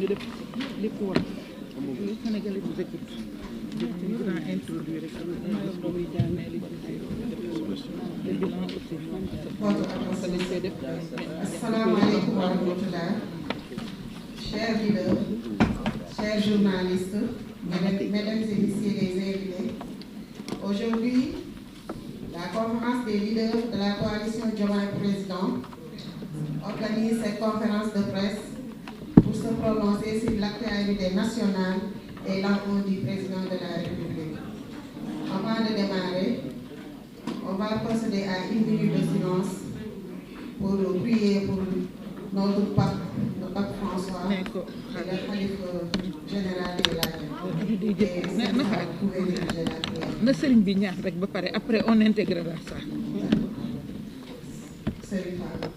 ñu def lépp war le Sénégalais vous écoute ñu grand introduire rek muy jaamee li le bilan aussi asalaamaaleykum wa rahmatullah. Chers leaders, chers journalistes, mesdames et messieurs les invités, aujourd'hui, la conférence des leaders de la coalition Diomaye Président organise cette conférence de presse pour se prononcer sur l'actualité nationale et l'encontre du président de la République. Avant de démarrer, on va procéder à 1 minute de silence pour prier pour notre pape, le pape François, et le khalife général de la na sëriñ bi ñaax rek ba pare après on intégrera ça. Sëriñ Fall.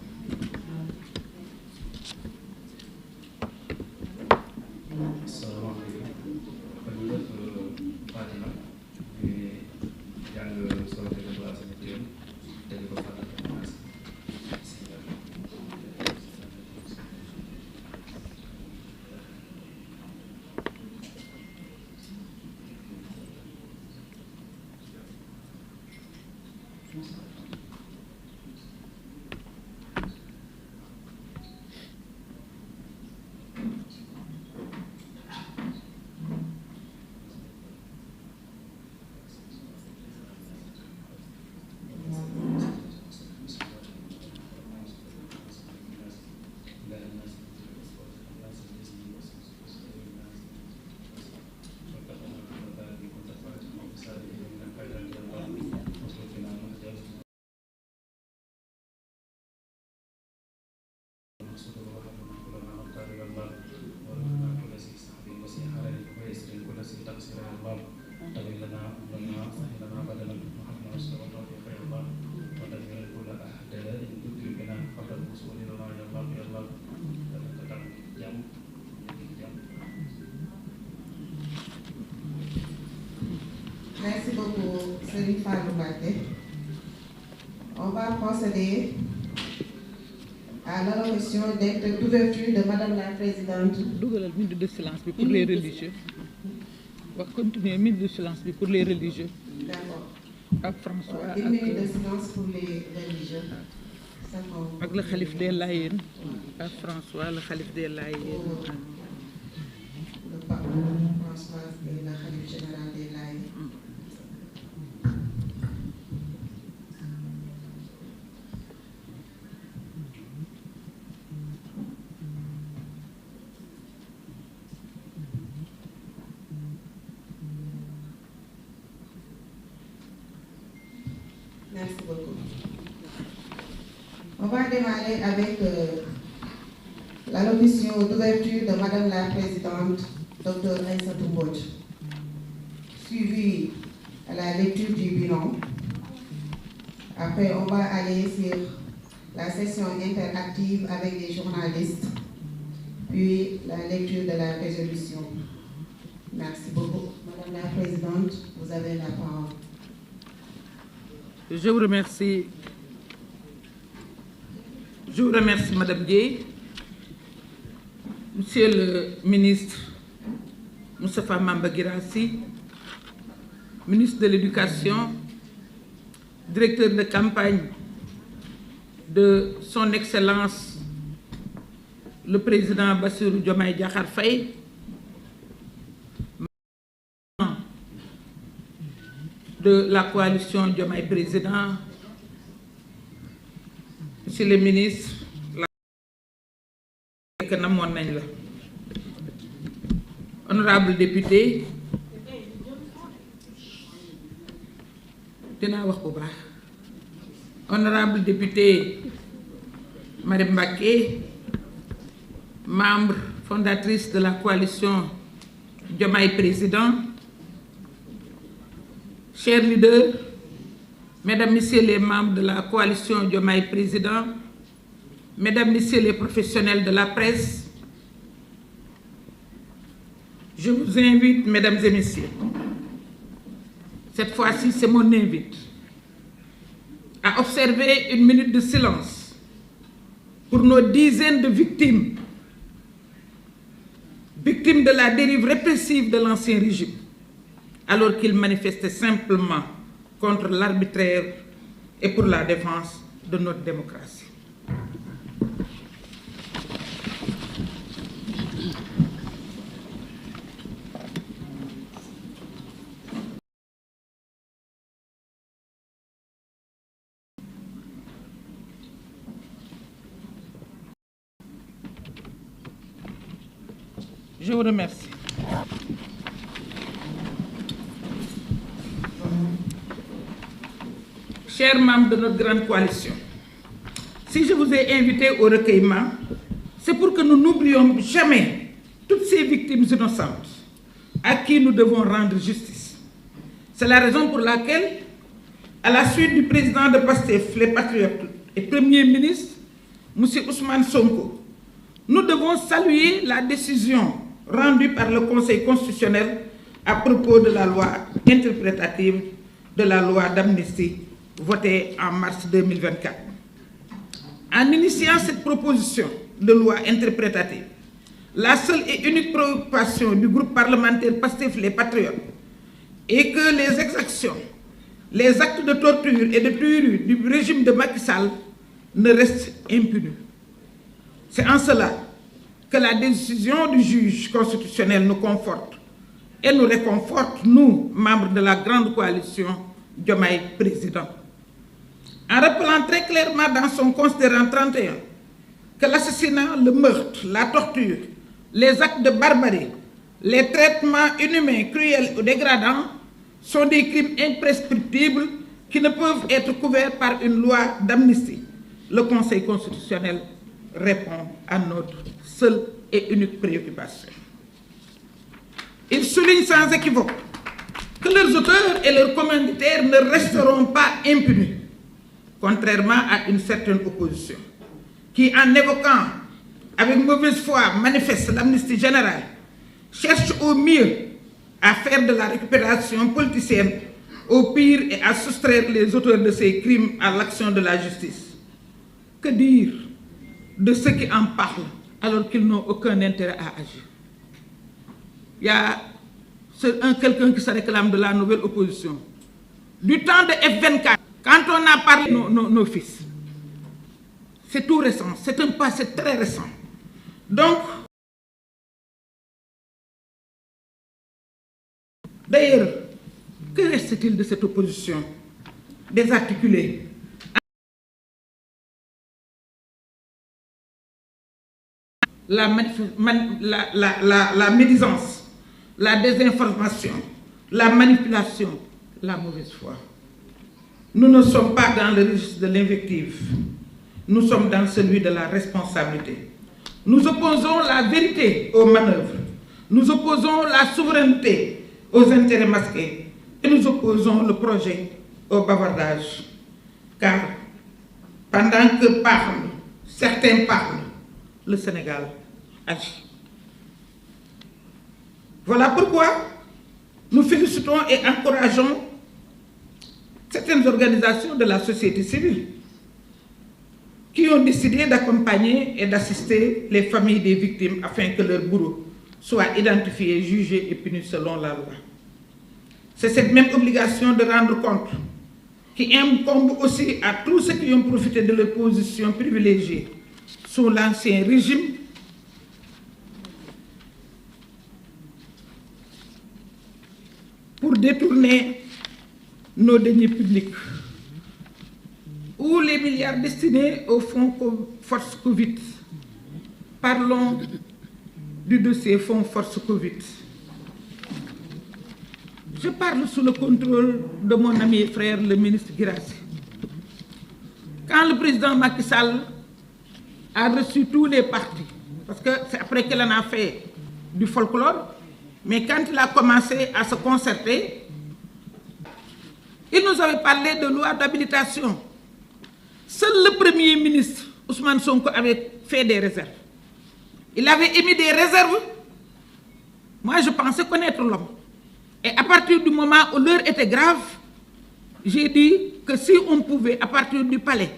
Merci beaucoup, Serigne Fallou Mbacké. On va procéder à l'allocution d'acte d'ouverture de Madame la Présidente. Dugalal minute de silence bi pour les religieux. Wax continuer minute de silence bi pour les religieux. D'accord. Ak François ak 1 minute de silence pour les religieux. ak le khalife des Layènes ak François le khalife des Layènes. Le pape François et le khalife général des Layènes. Merci beaucoup. On va démarrer avec l'allocution d'ouverture de Madame la Présidente, Dr Aïssatou Mbodj, suivie à la lecture du bilan. Après, on va aller sur la session interactive avec les journalistes, puis la lecture de la résolution. Merci beaucoup. Madame la Présidente, vous avez la parole. Je vous remercie. Je vous remercie, Madame Dieye. Monsieur le ministre Moustapha Mamba Guirassy, ministre de l'Éducation, directeur de campagne de Son Excellence le Président Bassirou Diomaye Diakhar Faye, de la coalition Diomaye Président, Monsieur le ministre, honorable député, honorable député Marie Mbacké, membre fondatrice de la coalition Diomaye Président, chers leaders, mesdames, messieurs les membres de la coalition Diomaye Président, mesdames, messieurs les professionnels de la presse, je vous invite, mesdames et messieurs, cette fois-ci c'est mon invite, à observer 1 minute de silence pour nos dizaines de victimes victimes de la dérive répressive de l'ancien régime, alors qu'ils manifestaient simplement contre l'arbitraire et pour la défense de notre démocratie. Je vous remercie. Chers membres de notre grande coalition, si je vous ai invité au recueillement, c'est pour que nous n'oublions jamais toutes ces victimes innocentes à qui nous devons rendre justice. C'est la raison pour laquelle, à la suite du président de PASTEF, les Patriotes et Premier ministre, M. Ousmane Sonko, nous devons saluer la décision rendue par le Conseil constitutionnel à propos de la loi interprétative de la loi d'amnistie votée en mars 2024. En initiant cette proposition de loi interprétative, la seule et unique préoccupation du groupe parlementaire PASTEF les Patriotes est que les exactions, les actes de torture et de tuerie du régime de Macky Sall ne restent impunis. C'est en cela que la décision du juge constitutionnel nous conforte et nous réconforte, nous, membres de la grande coalition Diomaye Président. En rappelant très clairement dans son considérant 31 que l'assassinat, le meurtre, la torture, les actes de barbarie, les traitements inhumains, cruels ou dégradants sont des crimes imprescriptibles qui ne peuvent être couverts par une loi d'amnistie. Le Conseil constitutionnel répond à notre seule et unique préoccupation. Il souligne sans équivoque que leurs auteurs et leurs commanditaires ne resteront pas impunis, contrairement à une certaine opposition, qui, en évoquant avec mauvaise foi manifeste l'amnistie générale, cherche au mieux à faire de la récupération politicienne, au pire et à soustraire les auteurs de ces crimes à l'action de la justice. Que dire de ceux qui en parlent alors qu'ils n'ont aucun intérêt à agir? Il y a quelqu'un qui se réclame de la nouvelle opposition. Du temps de F24, quand on a parlé de nos fils, c'est tout récent, c'est un passé très récent. Donc, d'ailleurs, que reste-t-il de cette opposition désarticulée? La médisance, la désinformation, la manipulation, la mauvaise foi. Nous ne sommes pas dans le registre de l'invective, nous sommes dans celui de la responsabilité. Nous opposons la vérité aux manœuvres, nous opposons la souveraineté aux intérêts masqués et nous opposons le projet au bavardage. Car pendant que certains parlent, le Sénégal agit. Voilà pourquoi nous félicitons et encourageons certaines organisations de la société civile qui ont décidé d'accompagner et d'assister les familles des victimes afin que leurs bourreaux soient identifiés, jugés et punis selon la loi. C'est cette même obligation de rendre compte qui incombe aussi à tous ceux qui ont profité de leur position privilégiée sous l'ancien régime pour détourner nos deniers publics ou les milliards destinés au fonds Force Covid. Parlons du dossier fonds Force Covid. Je parle sous le contrôle de mon ami et frère, le ministre Guirassy. Quand le président Macky Sall a reçu tous les partis, parce que c'est après qu'elle en a fait du folklore, mais quand il a commencé à se concerter, il nous avait parlé de loi d'habilitation. Seul le Premier ministre, Ousmane Sonko, avait fait des réserves. Il avait émis des réserves. Moi, je pensais connaître l'homme. Et à partir du moment où l'heure était grave, j'ai dit que si on pouvait, à partir du palais,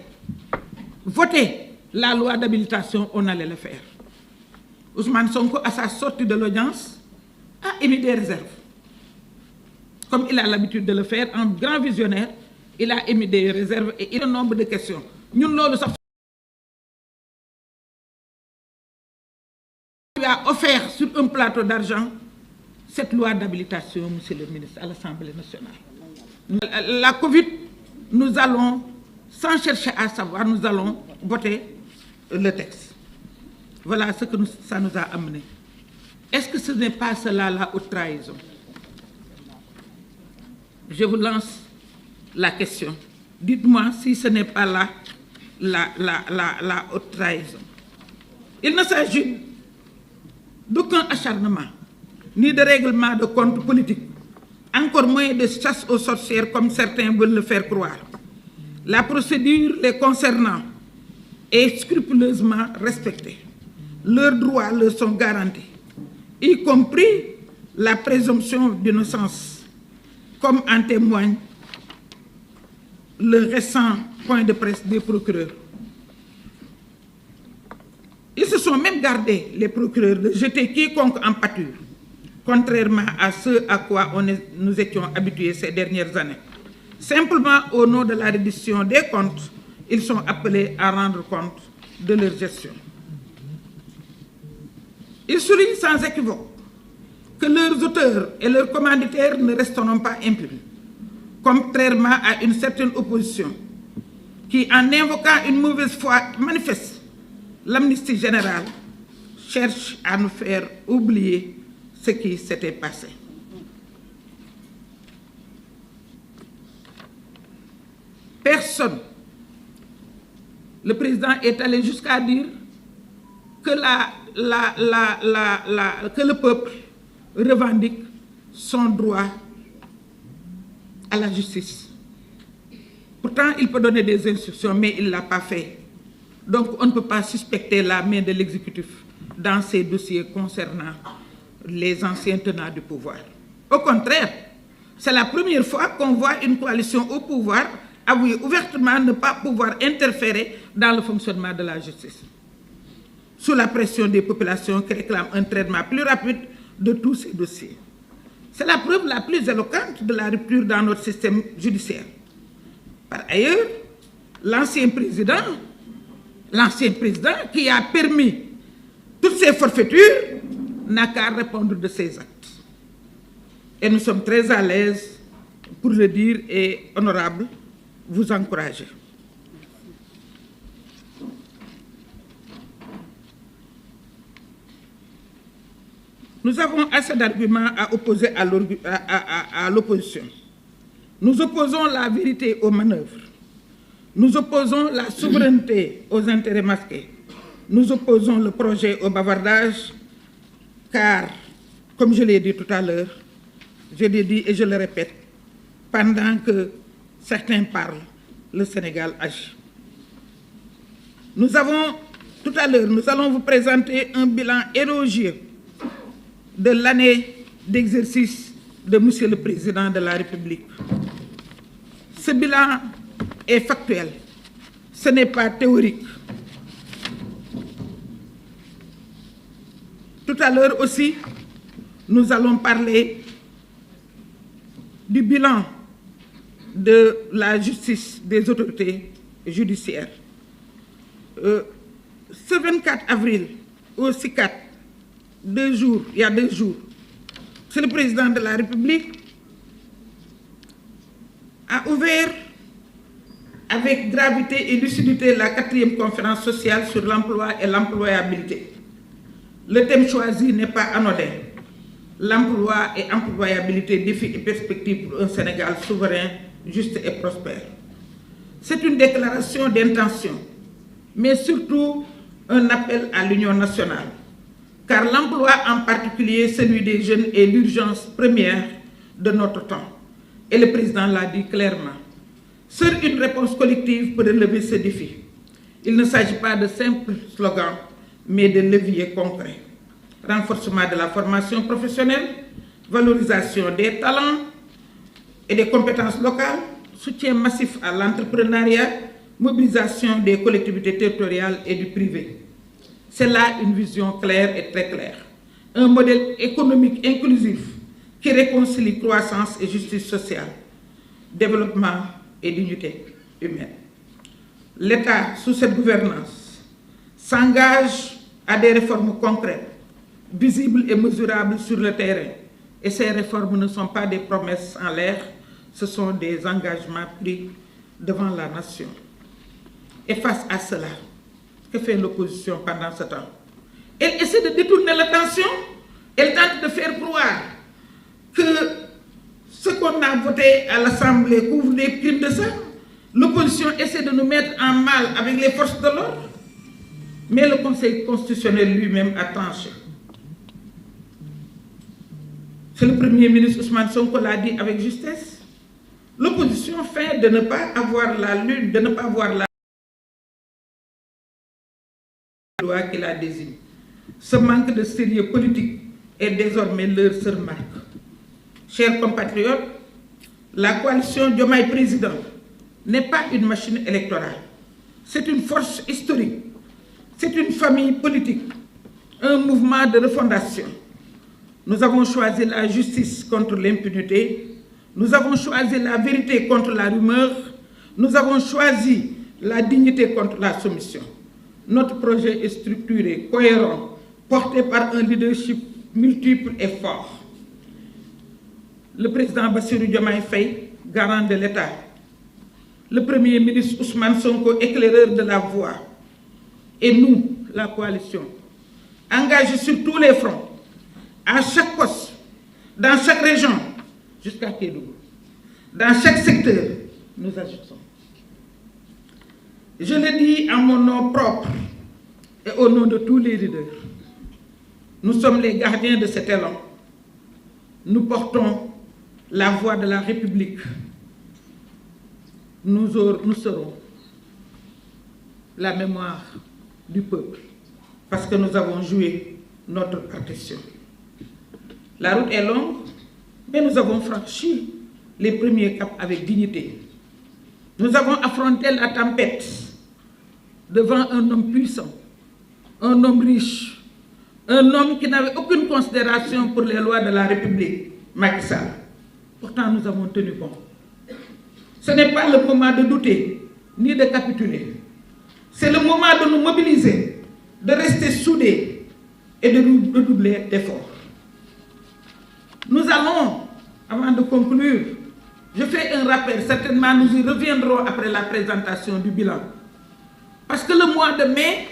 voter la loi d'habilitation, on allait le faire. Ousmane Sonko, à sa sortie de l'audience, a émis des réserves. Comme il a l'habitude de le faire, en grand visionnaire, il a émis des réserves et il a un nombre de questions. Nous, nous lui a offert sur un plateau d'argent cette loi d'habilitation, monsieur le ministre, à l'Assemblée nationale. La Covid, nous allons, sans chercher à savoir, nous allons voter le texte. Voilà ce que ça nous a amené. Est-ce que ce n'est pas cela la haute trahison? Je vous lance la question. Dites-moi si ce n'est pas là la haute trahison. Il ne s'agit d'aucun acharnement, ni de règlement de compte politique, encore moins de chasse aux sorcières comme certains veulent le faire croire. La procédure les concernant est scrupuleusement respectée. Leurs droits leur sont garantis, y compris la présomption d'innocence, comme en témoigne le récent point de presse des procureurs. Ils se sont même gardés, les procureurs, de jeter quiconque en pâture, contrairement à ce à quoi nous étions habitués ces dernières années. Simplement, au nom de la reddition des comptes, ils sont appelés à rendre compte de leur gestion. Ils soulignent sans équivoque que leurs auteurs et leurs commanditaires ne resteront pas impunis, contrairement à une certaine opposition qui, en invoquant une mauvaise foi manifeste, l'amnistie générale cherche à nous faire oublier ce qui s'était passé. Personne, le président est allé jusqu'à dire que, que le peuple revendique son droit à la justice. Pourtant, il peut donner des instructions, mais il ne l'a pas fait. Donc, on ne peut pas suspecter la main de l'exécutif dans ces dossiers concernant les anciens tenants du pouvoir. Au contraire, c'est la première fois qu'on voit une coalition au pouvoir avouer ouvertement ne pas pouvoir interférer dans le fonctionnement de la justice, sous la pression des populations qui réclament un traitement plus rapide de tous ces dossiers. C'est la preuve la plus éloquente de la rupture dans notre système judiciaire. Par ailleurs, l'ancien président qui a permis toutes ces forfaitures n'a qu'à répondre de ses actes. Et nous sommes très à l'aise pour le dire et honorable, vous encourager. Nous avons assez d'arguments à opposer à l'opposition. Nous opposons la vérité aux manœuvres. Nous opposons la souveraineté aux intérêts masqués. Nous opposons le projet au bavardage, car, comme je l'ai dit tout à l'heure, je l'ai dit et je le répète, pendant que certains parlent, le Sénégal agit. Tout à l'heure, nous allons vous présenter un bilan élogieux de l'année d'exercice de Monsieur le Président de la République. Ce bilan est factuel, ce n'est pas théorique. Tout à l'heure aussi, nous allons parler du bilan de la justice, des autorités judiciaires. Ce 24 avril au CICAD, il y a 2 jours, c'est le président de la République a ouvert avec gravité et lucidité la 4e conférence sociale sur l'emploi et l'employabilité. Le thème choisi n'est pas anodin. L'emploi et employabilité, défis et perspectives pour un Sénégal souverain, juste et prospère. C'est une déclaration d'intention, mais surtout un appel à l'union nationale, car l'emploi en particulier, celui des jeunes, est l'urgence première de notre temps. Et le président l'a dit clairement. Seule une réponse collective peut relever ce défi. Il ne s'agit pas de simples slogans, mais de leviers concrets. Renforcement de la formation professionnelle, valorisation des talents et des compétences locales, soutien massif à l'entrepreneuriat, mobilisation des collectivités territoriales et du privé. C'est là une vision claire et très claire. Un modèle économique inclusif qui réconcilie croissance et justice sociale, développement et dignité humaine. L'État, sous cette gouvernance, s'engage à des réformes concrètes, visibles et mesurables sur le terrain. Et ces réformes ne sont pas des promesses en l'air, ce sont des engagements pris devant la nation. Et face à cela, que fait l'opposition pendant ce temps? Elle essaie de détourner l'attention, elle tente de faire croire que ce qu'on a voté à l'Assemblée couvre des crimes de sang. L'opposition essaie de nous mettre en mal avec les forces de l'ordre, mais le Conseil constitutionnel lui-même a tranché. C'est le Premier ministre Ousmane Sonko l'a dit avec justesse. L'opposition fait de ne pas avoir la lune, de ne pas voir la loi qui la désigne. Ce manque de sérieux politique est désormais leur seule marque. Chers compatriotes, la coalition Diomaye Président n'est pas une machine électorale. C'est une force historique. C'est une famille politique, un mouvement de refondation. Nous avons choisi la justice contre l'impunité. Nous avons choisi la vérité contre la rumeur. Nous avons choisi la dignité contre la soumission. Notre projet est structuré, cohérent, porté par un leadership multiple et fort. Le président Bassirou Diomaye Faye, garant de l'État. Le Premier ministre Ousmane Sonko, éclaireur de la voie. Et nous, la coalition, engagés sur tous les fronts, à chaque poste, dans chaque région, jusqu'à Kédougou, dans chaque secteur, nous agissons. Je le dis en mon nom propre et au nom de tous les leaders. Nous sommes les gardiens de cet élan. Nous portons la voix de la République. Nous serons la mémoire du peuple parce que nous avons joué notre partition. La route est longue, mais nous avons franchi les premiers caps avec dignité. Nous avons affronté la tempête devant un homme puissant, un homme riche, un homme qui n'avait aucune considération pour les lois de la République, Macky Sall. Pourtant, nous avons tenu bon. Ce n'est pas le moment de douter, ni de capituler. C'est le moment de nous mobiliser, de rester soudés et de redoubler d'efforts. Nous allons, avant de conclure, je fais un rappel, certainement nous y reviendrons après la présentation du bilan. Parce que le mois de mai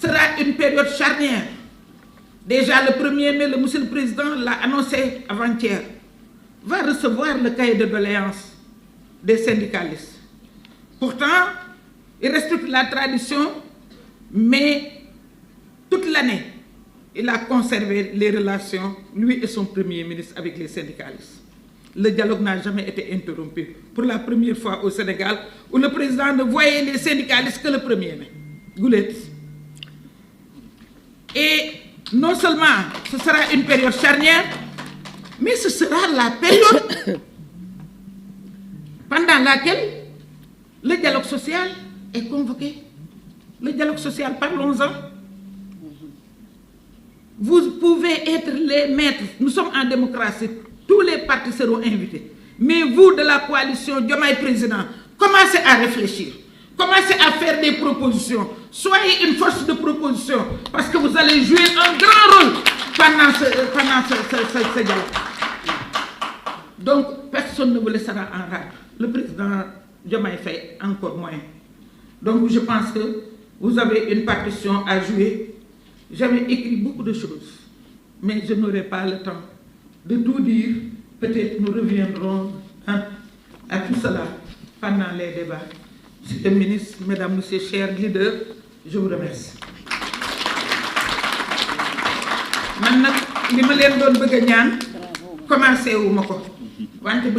sera une période charnière. Déjà le 1er mai, Monsieur le Président l'a annoncé avant-hier, va recevoir le cahier de doléances des syndicalistes. Pourtant, il respecte la tradition, mais toute l'année, il a conservé les relations, lui et son Premier ministre, avec les syndicalistes. Le dialogue n'a jamais été interrompu. Pour la première fois au Sénégal, où le président ne voyait les syndicalistes que le 1er mai. Goulet. Et non seulement ce sera une période charnière, mais ce sera la période pendant laquelle le dialogue social est convoqué. Le dialogue social, parlons-en. Vous pouvez être les maîtres. Nous sommes en démocratie. Tous les partis seront invités. Mais vous, de la coalition Diomaye Président, commencez à réfléchir. Commencez à faire des propositions. Soyez une force de proposition parce que vous allez jouer un grand rôle pendant ce dialogue. Donc, personne ne vous laissera en rade. Le président Diomaye Faye, encore moins. Donc, je pense que vous avez une partition à jouer. J'avais écrit beaucoup de choses, mais je n'aurai pas le temps de tout dire. Peut-être nous reviendrons à tout cela pendant les débats. Monsieur le ministre, mesdames, messieurs, chers leaders, je vous remercie. Man nag li ma leen doon bëgg a ñaan commencé wu ma ko wante